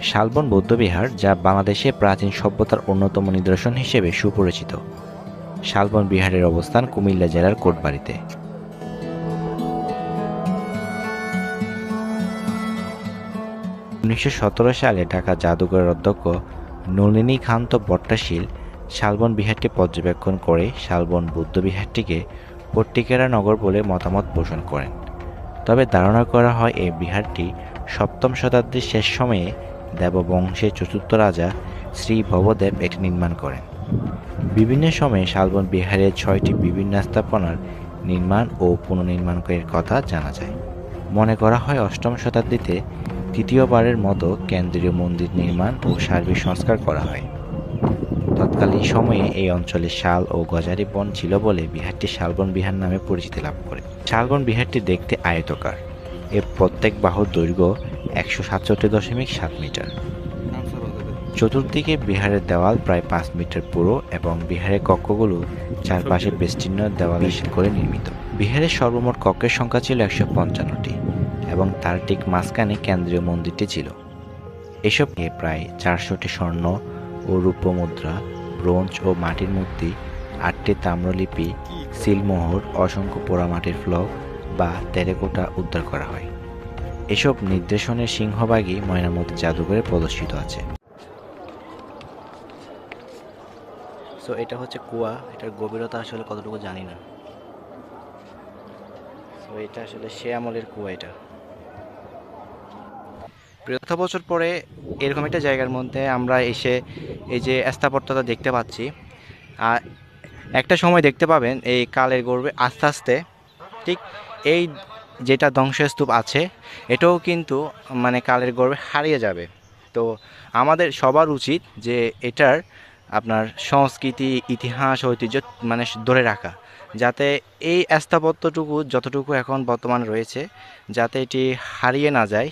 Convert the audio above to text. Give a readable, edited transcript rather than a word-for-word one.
শালবন বৌদ্ধবিহার, যা বাংলাদেশে প্রাচীন সভ্যতার অন্যতম নিদর্শন হিসেবে সুপরিচিত। শালবন বিহারের অবস্থান কুমিল্লা জেলার কোটবাড়িতে। উনিশশো সালে ঢাকা জাদুঘরের অধ্যক্ষ নলিনীকান্ত ভট্টশীল শালবন বিহারটি পর্যবেক্ষণ করে শালবন বৌদ্ধবিহারটিকে পট্টিকেরা নগর বলে মতামত পোষণ করেন। তবে ধারণা করা হয় এই বিহারটি সপ্তম শতাব্দীর শেষ সময়ে দেববংশের চতুর্থ রাজা শ্রী ভবদেব এটি নির্মাণ করেন। বিভিন্ন সময়ে শালবন বিহারের 6টি বিভিন্ন স্থাপনার নির্মাণ ও পুনর্নির্মাণের কথা জানা যায়। মনে করা হয় অষ্টম শতাব্দীতে তৃতীয়বারের মতো কেন্দ্রীয় মন্দির নির্মাণ ও সার্বিক সংস্কার করা হয়। তৎকালীন সময়ে এই অঞ্চলে শাল ও গজারি বন ছিল বলে বিহারটি শালবন বিহার নামে পরিচিতি লাভ করে। শালবন বিহারটি দেখতে আয়তাকার। এর প্রত্যেক বাহুর দৈর্ঘ্য 167.7 মিটার। চতুর্দিকে বিহারের দেওয়াল প্রায় 5 মিটার পুরো এবং বিহারের কক্ষগুলো চারপাশে বেষ্টিন্য দেওয়ালে করে নির্মিত। বিহারের সর্বমোট কক্ষের সংখ্যা ছিল 155টি এবং তার ঠিক মাঝখানে কেন্দ্রীয় মন্দিরটি ছিল। এসব নিয়ে প্রায় 400টি স্বর্ণ ও রূপো মুদ্রা, ব্রোঞ্জ ও মাটির মূর্তি, 8টি তাম্রলিপি, সিলমোহর, অসংখ্য পোড়ামাটির ফলক বা টেরাকোটা উদ্ধার করা হয়। এসব নিদর্শনের সিংহভাগই ময়নামতি জাদুঘরে প্রদর্শিত আছে। সো এটা হচ্ছে কুয়া, এটার গভীরতা আসলে কতটুকু জানি না। সো এটা আসলে সে আমলের কুয়া। এটা কত বছর পরে এরকম একটা জায়গার মধ্যে আমরা এসে এই যে স্থাপত্যটা দেখতে পাচ্ছি। আর একটা সময় দেখতে পাবেন এই কালের গর্ভে আস্তে আস্তে ঠিক এই যেটা ধ্বংসস্তূপ আছে এটাও কিন্তু মানে কালের গর্ভে হারিয়ে যাবে। তো আমাদের সবার উচিত যে এটার আপনার সংস্কৃতি, ইতিহাস, ঐতিহ্য মানে ধরে রাখা, যাতে এই স্থাপত্যটুকু যতটুকু এখন বর্তমান রয়েছে যাতে এটি হারিয়ে না যায়।